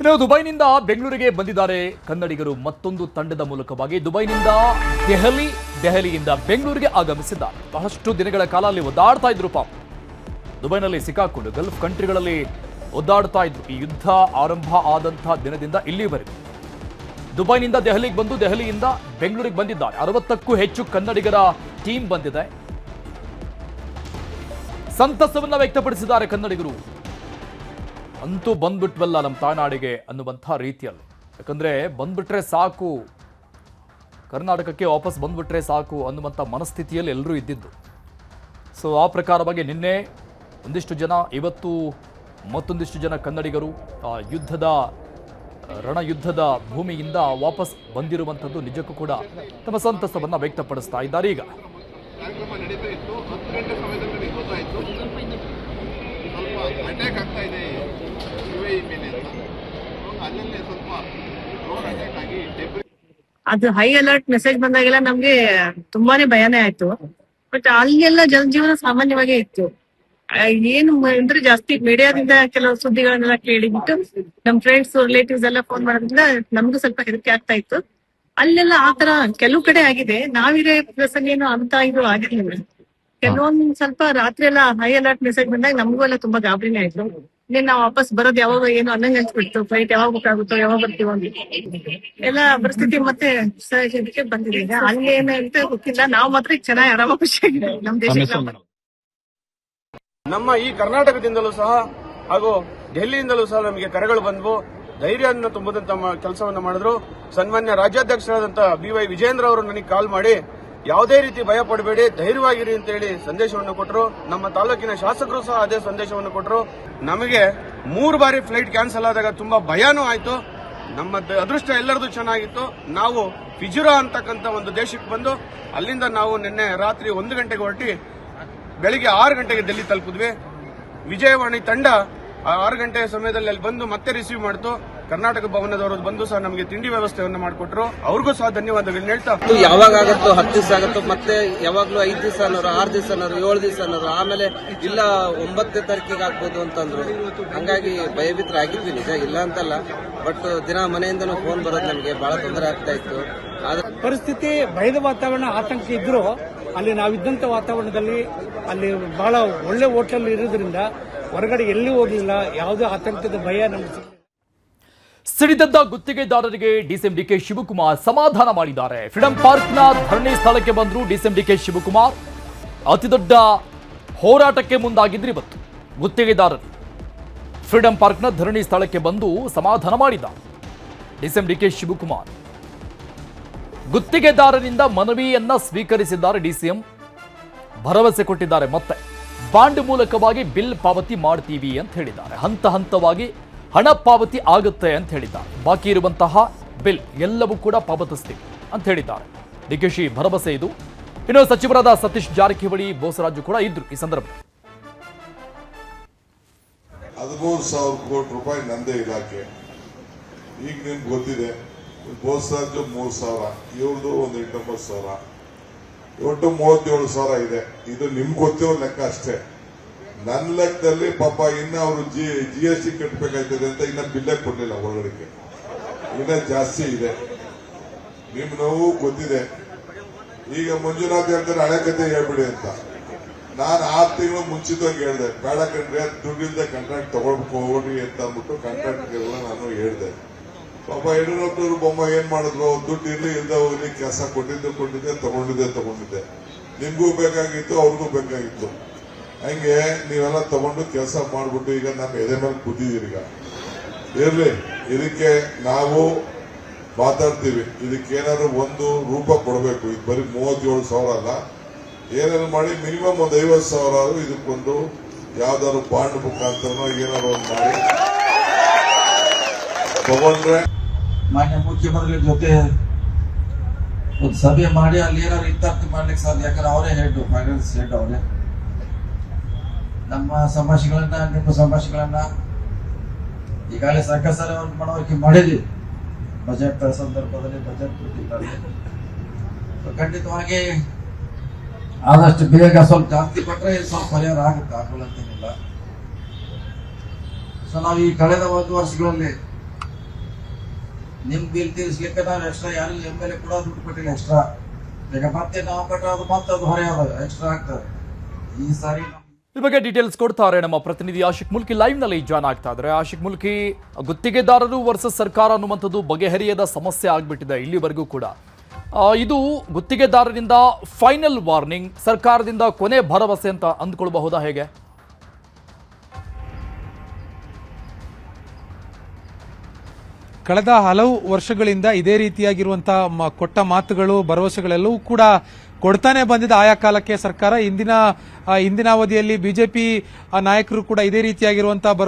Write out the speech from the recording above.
ಇನ್ನು ದುಬೈನಿಂದ ಬೆಂಗಳೂರಿಗೆ ಬಂದಿದ್ದಾರೆ ಕನ್ನಡಿಗರು ಮತ್ತೊಂದು ತಂಡದ ಮೂಲಕವಾಗಿ ದುಬೈನಿಂದ ದೆಹಲಿಯಿಂದ ಬೆಂಗಳೂರಿಗೆ ಆಗಮಿಸಿದ್ದಾರೆ. ಬಹಳಷ್ಟು ದಿನಗಳ ಕಾಲ ಅಲ್ಲಿ ಒದ್ದಾಡ್ತಾ ಇದ್ರು ಪಾಪ. ದುಬೈನಲ್ಲಿ ಸಿಕ್ಕಾಕೊಂಡು ಗಲ್ಫ್ ಕಂಟ್ರಿಗಳಲ್ಲಿ ಒದ್ದಾಡ್ತಾ ಇದ್ರು. ಈ ಯುದ್ಧ ಆರಂಭ ಆದಂತಹ ದಿನದಿಂದ ಇಲ್ಲಿವರೆಗೂ ದುಬೈನಿಂದ ದೆಹಲಿಗೆ ಬಂದು ದೆಹಲಿಯಿಂದ ಬೆಂಗಳೂರಿಗೆ ಬಂದಿದ್ದಾರೆ. 60ಕ್ಕೂ ಹೆಚ್ಚು ಕನ್ನಡಿಗರ ಟೀಮ್ ಬಂದಿದೆ. ಸಂತಸವನ್ನ ವ್ಯಕ್ತಪಡಿಸಿದ್ದಾರೆ ಕನ್ನಡಿಗರು. ಅಂತೂ ಬಂದ್ಬಿಟ್ವಲ್ಲ ನಮ್ಮ ತಾಯ್ನಾಡಿಗೆ ಅನ್ನುವಂಥ ರೀತಿಯಲ್ಲಿ. ಯಾಕಂದ್ರೆ ಬಂದ್ಬಿಟ್ರೆ ಸಾಕು, ಕರ್ನಾಟಕಕ್ಕೆ ವಾಪಸ್ ಬಂದ್ಬಿಟ್ರೆ ಸಾಕು ಅನ್ನುವಂಥ ಮನಸ್ಥಿತಿಯಲ್ಲಿ ಎಲ್ಲರೂ ಇದ್ದಿದ್ದು. ಸೊ ಆ ಪ್ರಕಾರವಾಗಿ ನಿನ್ನೆ ಒಂದಿಷ್ಟು ಜನ, ಇವತ್ತು ಮತ್ತೊಂದಿಷ್ಟು ಜನ ಕನ್ನಡಿಗರು ರಣಯುದ್ಧದ ಭೂಮಿಯಿಂದ ವಾಪಸ್ ಬಂದಿರುವಂಥದ್ದು ನಿಜಕ್ಕೂ ಕೂಡ ತಮ್ಮ ಸಂತಸವನ್ನು ವ್ಯಕ್ತಪಡಿಸ್ತಾ ಇದ್ದಾರೆ. ಈಗ ಕಾರ್ಯಕ್ರಮ ನಡೀತಾ ಇತ್ತು. 10 ಗಂಟೆ ಸಮಯದಲ್ಲಿ ಗೊತ್ತಾಯಿತು ಸ್ವಲ್ಪ ಅಟ್ಯಾಕ್ ಆಗ್ತಾ ಇದೆ UAE ಮೇಲೆ ಅಂತ. ಅಲ್ಲಲ್ಲೇ ಸ್ವಲ್ಪ ಡ್ರೋನ್ ಅಟ್ಯಾಕ್ ಆಗಿ ಅದು ಹೈ ಅಲರ್ಟ್ ಮೆಸೇಜ್ ಬಂದಾಗೆಲ್ಲ ನಮ್ಗೆ ತುಂಬಾನೇ ಭಯನೇ ಆಯ್ತು. ಬಟ್ ಅಲ್ಲೆಲ್ಲ ಜನಜೀವನ ಸಾಮಾನ್ಯವಾಗೇ ಇತ್ತು. ಏನು ಅಂದ್ರೆ ಜಾಸ್ತಿ ಮೀಡಿಯಾದಿಂದ ಕೆಲವು ಸುದ್ದಿಗಳನ್ನೆಲ್ಲ ಕೇಳಿಬಿಟ್ಟು ನಮ್ ಫ್ರೆಂಡ್ಸ್ ರಿಲೇಟಿವ್ಸ್ ಎಲ್ಲ ಫೋನ್ ಮಾಡೋದ್ರಿಂದ ನಮ್ಗೂ ಸ್ವಲ್ಪ ಹೆದರಿಕೆ ಆಗ್ತಾ ಇತ್ತು. ಅಲ್ಲೆಲ್ಲ ಆತರ ಕೆಲವು ಕಡೆ ಆಗಿದೆ. ನಾವಿರೋ ಪ್ರಸಂಗ ಏನು ಅಂತ ಇದು ಆಗಿರ್ಲಿಲ್ಲ. ಕೆಲವೊಂದ್ ಸ್ವಲ್ಪ ರಾತ್ರಿ ಎಲ್ಲ ಹೈ ಅಲರ್ಟ್ ಮೆಸೇಜ್ ಬಂದಾಗ ನಮಗೂ ಎಲ್ಲ ತುಂಬಾ ಗಾಬರಿನೇ ಆಯ್ತು. ಇನ್ನೇನ್ ನಾವು ವಾಪಸ್ ಬರೋದು ಯಾವಾಗ ಏನು ಅನ್ನಂಗ್ ಅನ್ಸ್ಬಿಡ್ತು. ಫ್ಲೈಟ್ ಯಾವಾಗ ಬುಕ್ ಆಗುತ್ತೋ, ಯಾವಾಗ ಬರ್ತೀವೋ ಅಂತ ಎಲ್ಲ ಪರಿಸ್ಥಿತಿ ಮತ್ತೆ ಸಹಜಕ್ಕೆ ಬಂದಿದೆ. ಈಗ ಅಲ್ಲಿ ಏನಂತ ಗೊತ್ತಿಲ್ಲ. ನಾವು ಮಾತ್ರ ಚೆನ್ನಾಗಿ ಆರಾಮ ಖುಷಿಯಾಗಿದೆ ನಮ್ ದೇಶಕ್ಕೆ. ನಮ್ಮ ಈ ಕರ್ನಾಟಕದಿಂದಲೂ ಸಹ ಹಾಗೂ ಡೆಲ್ಲಿಯಿಂದಲೂ ಸಹ ನಮಗೆ ಕರೆಗಳು ಬಂದವು. ಧೈರ್ಯವನ್ನು ತುಂಬದಂತ ಕೆಲಸವನ್ನು ಮಾಡಿದ್ರು. ಸನ್ಮಾನ್ಯ ರಾಜ್ಯಾಧ್ಯಕ್ಷರಾದಂತಹ BY ವಿಜೇಂದ್ರ ಅವರು ನನಗೆ ಕಾಲ್ ಮಾಡಿ ಯಾವುದೇ ರೀತಿ ಭಯ ಪಡಬೇಡಿ, ಧೈರ್ಯವಾಗಿರಿ ಅಂತ ಹೇಳಿ ಸಂದೇಶವನ್ನು ಕೊಟ್ಟರು. ನಮ್ಮ ತಾಲೂಕಿನ ಶಾಸಕರು ಸಹ ಅದೇ ಸಂದೇಶವನ್ನು ಕೊಟ್ಟರು. ನಮಗೆ 3 ಬಾರಿ ಫ್ಲೈಟ್ ಕ್ಯಾನ್ಸಲ್ ಆದಾಗ ತುಂಬಾ ಭಯನೂ ಆಯ್ತು. ನಮ್ಮ ಅದೃಷ್ಟ ಎಲ್ಲರದು ಚೆನ್ನಾಗಿತ್ತು. ನಾವು ಫಿಜುರಾ ಅಂತಕ್ಕಂಥ ಒಂದು ದೇಶಕ್ಕೆ ಬಂದು ಅಲ್ಲಿಂದ ನಾವು ನಿನ್ನೆ ರಾತ್ರಿ 1 ಗಂಟೆಗೆ ಹೊರಟಿ ಬೆಳಿಗ್ಗೆ 6 ಗಂಟೆಗೆ ಡೆಲ್ಲಿ ತಲುಪಿದ್ವಿ. ವಿಜಯವಾಣಿ ತಂಡ 6 ಗಂಟೆಯ ಸಮಯದಲ್ಲಿ ಅಲ್ಲಿ ಬಂದು ಮತ್ತೆ ರಿಸೀವ್ ಮಾಡ್ತು. ಕರ್ನಾಟಕ ಭವನದವರು ಬಂದು ಸಹ ನಮಗೆ ತಿಂಡಿ ವ್ಯವಸ್ಥೆಯನ್ನು ಮಾಡಿಕೊಟ್ರು. ಅವ್ರಿಗೂ ಸಹ ಧನ್ಯವಾದಗಳನ್ನ ಹೇಳ್ತಾ, ಯಾವಾಗ ಆಗುತ್ತೋ 10 ದಿವಸ ಆಗುತ್ತೋ, ಮತ್ತೆ ಯಾವಾಗ್ಲೂ 5 ದಿವಸ ಅನ್ನೋರು, 6 ದಿವಸ ಅನ್ನೋರು, 7 ದಿವಸ ಅನ್ನೋರು, ಆಮೇಲೆ ಇಲ್ಲ 9ನೇ ತಾರೀಕಿಗೆ ಆಗ್ಬೋದು ಅಂತಂದ್ರು. ಹಂಗಾಗಿ ಭಯಭೀತರಾಗಿದ್ವಿ, ನಿಜ ಇಲ್ಲ ಅಂತಲ್ಲ. ಬಟ್ ದಿನ ಮನೆಯಿಂದನೂ ಫೋನ್ ಬರೋದು ನಮಗೆ ಬಹಳ ತೊಂದರೆ ಆಗ್ತಾ ಇತ್ತು. ಪರಿಸ್ಥಿತಿ ಭಯದ ವಾತಾವರಣ, ಆತಂಕ ಇದ್ರು ಅಲ್ಲಿ ನಾವಿದ್ದಂತ ವಾತಾವರಣದಲ್ಲಿ ಅಲ್ಲಿ ಬಹಳ ಒಳ್ಳೆ ಹೋಟೆಲ್ ಇರೋದ್ರಿಂದ ಹೊರಗಡೆ ಎಲ್ಲಿ ಹೋಗ್ಲಿಲ್ಲ. ಯಾವುದೇ ಆತಂಕದ ಭಯ ನಮಗೆ ಸಿಡಿದದ್ದ ಗುತ್ತಿಗೆದಾರರಿಗೆ DCM DK ಶಿವಕುಮಾರ್ ಸಮಾಧಾನ ಮಾಡಿದ್ದಾರೆ. ಫ್ರೀಡಂ ಪಾರ್ಕ್ನ ಧರಣಿ ಸ್ಥಳಕ್ಕೆ ಬಂದ್ರು DCM DK ಶಿವಕುಮಾರ್. ಅತಿದೊಡ್ಡ ಹೋರಾಟಕ್ಕೆ ಮುಂದಾಗಿದ್ರು ಇವತ್ತು ಗುತ್ತಿಗೆದಾರರು. ಫ್ರೀಡಂ ಪಾರ್ಕ್ನ ಧರಣಿ ಸ್ಥಳಕ್ಕೆ ಬಂದು ಸಮಾಧಾನ ಮಾಡಿದ್ದಾರೆ DCM DK ಶಿವಕುಮಾರ್. ಗುತ್ತಿಗೆದಾರರಿಂದ ಮನವಿಯನ್ನ ಸ್ವೀಕರಿಸಿದ್ದಾರೆ DCM. ಭರವಸೆ ಕೊಟ್ಟಿದ್ದಾರೆ. ಮತ್ತೆ ಬಾಂಡ್ ಮೂಲಕವಾಗಿ ಬಿಲ್ ಪಾವತಿ ಮಾಡ್ತೀವಿ ಅಂತ ಹೇಳಿದ್ದಾರೆ. ಹಂತ ಹಂತವಾಗಿ ಹಣ ಪಾವತಿ ಆಗುತ್ತೆ ಅಂತ ಹೇಳಿದ್ದಾರೆ. ಬಾಕಿ ಇರುವಂತಹ ಬಿಲ್ ಎಲ್ಲವೂ ಕೂಡ ಪಾವತಿಸ್ತೀವಿ ಅಂತ ಹೇಳಿದ್ದಾರೆ. DKಶಿ ಭರವಸೆ ಇದು. ಇನ್ನು ಸಚಿವರಾದ ಸತೀಶ್ ಜಾರಕಿಹೊಳಿ, ಬೋಸರಾಜು ಕೂಡ ಇದ್ರು ಈ ಸಂದರ್ಭದಲ್ಲಿ. 13,000 ಕೋಟಿ ರೂಪಾಯಿ ನಂದೇ ಇಲಾಖೆ. ಈಗ ನಿಮ್ಗೆ ಗೊತ್ತಿದೆ, ಬೋಸರಾಜು 3,000, ಇವ್ರದ್ದು ಒಂದು 8,000, ಒಟ್ಟು 37,000 ಇದೆ. ಇದು ನಿಮ್ಗೆ ಗೊತ್ತಿರೋ ಲೆಕ್ಕ ಅಷ್ಟೇ. ನನ್ನ ಲೆಕ್ಕದಲ್ಲಿ ಪಾಪ ಇನ್ನ ಅವರು GST ಕಟ್ಟಬೇಕಾಗ್ತದೆ ಅಂತ ಇನ್ನ ಬಿಲ್ಲೇ ಕೊಡ್ಲಿಲ್ಲ ಹೊರಗಡೆಗೆ. ಇನ್ನ ಜಾಸ್ತಿ ಇದೆ. ನಿಮ್ ನೋವು ಗೊತ್ತಿದೆ. ಈಗ ಮಂಜುನಾಥ್ ಹೇಳ್ತಾರೆ ಹಳೆ ಕತೆ ಹೇಳ್ಬಿಡಿ ಅಂತ. ನಾನು 6 ತಿಂಗಳು ಮುಂಚಿತವಾಗಿ ಹೇಳ್ದೆ, ಬೇಡ ಕಂಡ್ರೆ ದುಡ್ಡಿಂದ ಕಾಂಟ್ರಾಕ್ಟ್ ತಗೊಳ್ಬೇಕು ಅಂತ ಅಂದ್ಬಿಟ್ಟು ಕಾಂಟ್ರಾಕ್ಟ್ಗೆಲ್ಲ ನಾನು ಹೇಳ್ದೆ. ಪಾಪ ಯಡಿಯೂರಪ್ಪನವರು ಬೊಮ್ಮ ಏನ್ ಮಾಡಿದ್ರು, ದುಡ್ಡು ಇರ್ಲಿ ಇಲ್ದ ಹೋಗ್ಲಿ, ಕೆಲಸ ಕೊಟ್ಟಿದ್ದೆ ತಗೊಂಡಿದ್ದೆ. ನಿಮ್ಗೂ ಬೇಕಾಗಿತ್ತು, ಅವ್ರಿಗೂ ಬೇಕಾಗಿತ್ತು. ಹಂಗೆ ನೀವೆಲ್ಲ ತಗೊಂಡು ಕೆಲಸ ಮಾಡ್ಬಿಟ್ಟು ಈಗ ನಮ್ಮ ಎದೆ ಮೇಲೆ ಕೂತಿದ್ದೀರಿ. ಈಗ ಇರ್ಲಿ, ಇದಕ್ಕೆ ನಾವು ಮಾತಾಡ್ತೀವಿ. ಇದಕ್ಕೇನಾದ್ರು ಒಂದು ರೂಪ ಕೊಡಬೇಕು. ಇದು ಬರೀ 37,000 ಅಲ್ಲ, ಏನಾದ್ರು ಮಾಡಿ ಮಿನಿಮಮ್ ಒಂದು 50,000 ಆದ್ರೂ ಇದಕ್ಕೊಂದು ಯಾವ್ದಾದ್ರು ಬಾಂಡ್ ಮುಖಾಂತರ ಏನಾದ್ರು ಒಂದು ಮಾಡಿ ತಗೊಂಡ್ರೆ. ಮಾನ್ಯ ಮುಖ್ಯಮಂತ್ರಿಗಳ ಜೊತೆ ಒಂದು ಸಭೆ ಮಾಡಿ ಅಲ್ಲಿ ಏನಾದ್ರು ಇತ್ಯರ್ಥ ಮಾಡ್ಲಿಕ್ಕೆ ಸಾಧ್ಯ. ಯಾಕಂದ್ರೆ ಅವರೇ ಹೆಡ್, ಫೈನಾನ್ಸ್ ಹೆಡ್ ಅವರೇ. ನಮ್ಮ ಸಮಸ್ಯೆಗಳನ್ನ, ನಿಮ್ಮ ಸಮಸ್ಯೆಗಳನ್ನ ಈಗಾಗಲೇ ಸಾಕಷ್ಟು ಸಾರಿ ಅವ್ರ ಮನವರಿಕೆ ಮಾಡಿದ್ವಿ. ಬಜೆಟ್ ಸಂದರ್ಭದಲ್ಲಿ ಬಜೆಟ್ ಕೊಟ್ಟಿದ್ದಾರೆ. ಖಂಡಿತವಾಗಿ ಆದಷ್ಟು ಬೇಗ ಸ್ವಲ್ಪ ಜಾಸ್ತಿ ಕೊಟ್ಟರೆ ಸ್ವಲ್ಪ ಪರಿಹಾರ ಆಗುತ್ತೆ, ಆಗಲ್ಲ ಅಂತೇನಿಲ್ಲ. ಸೊ ನಾವು ಈ ಕಳೆದ 1 ವರ್ಷಗಳಲ್ಲಿ ನಿಮ್ ಬಿಲ್ ತೀರಿಸ್ಲಿಕ್ಕೆ ನಾವು ಎಕ್ಸ್ಟ್ರಾ ಯಾರು MLA ಕೂಡ ದುಡ್ಡು ಕೊಟ್ಟಿಲ್ಲ ಎಕ್ಸ್ಟ್ರಾ. ಈಗ ಮತ್ತೆ ನಾವು ಕಟ್ಟೋದು ಮತ್ತೆ ಅದು ಹೊರೆ ಎಕ್ಸ್ಟ್ರಾ ಆಗ್ತದೆ. ಈ ಸಾರಿ ಈ ಬಗ್ಗೆ ಡೀಟೇಲ್ಸ್ ಕೊಡ್ತಾರೆ ನಮ್ಮ ಪ್ರತಿನಿಧಿ ಆಶಿಕ್ ಮುಲ್ಕಿ ಲೈವ್ ನಲ್ಲಿ ಜಾಯ್ನ್ ಆಗ್ತಾ ಇದ್ದಾರೆ. ಆಶಿಕ್ ಮುಲ್ಕಿ, ಗುತ್ತಿಗೆದಾರರು ವರ್ಸಸ್ ಸರ್ಕಾರ ಅನ್ನುವಂಥದ್ದು ಬಗೆಹರಿಯದ ಸಮಸ್ಯೆ ಆಗ್ಬಿಟ್ಟಿದೆ ಇಲ್ಲಿವರೆಗೂ ಕೂಡ. ಇದು ಗುತ್ತಿಗೆದಾರರಿಂದ ಫೈನಲ್ ವಾರ್ನಿಂಗ್, ಸರ್ಕಾರದಿಂದ ಕೊನೆ ಭರವಸೆ ಅಂತ ಅಂದ್ಕೊಳ್ಬಹುದಾ ಹೇಗೆ? ಕಳೆದ ಹಲವು ವರ್ಷಗಳಿಂದ ಇದೇ ರೀತಿಯಾಗಿರುವಂತಹ ಕೊಟ್ಟ ಮಾತುಗಳು, ಭರವಸೆಗಳೆಲ್ಲವೂ ಕೂಡ ಕೊಡ್ತಾನೆ ಬಂದಿದ್ದ ಆಯಾ ಕಾಲಕ್ಕೆ ಸರ್ಕಾರ. ಇಂದಿನ ಅವಧಿಯಲ್ಲಿ ಬಿಜೆಪಿ ನಾಯಕರು ಕೂಡ ಇದೇ ರೀತಿಯಾಗಿರುವಂತಹ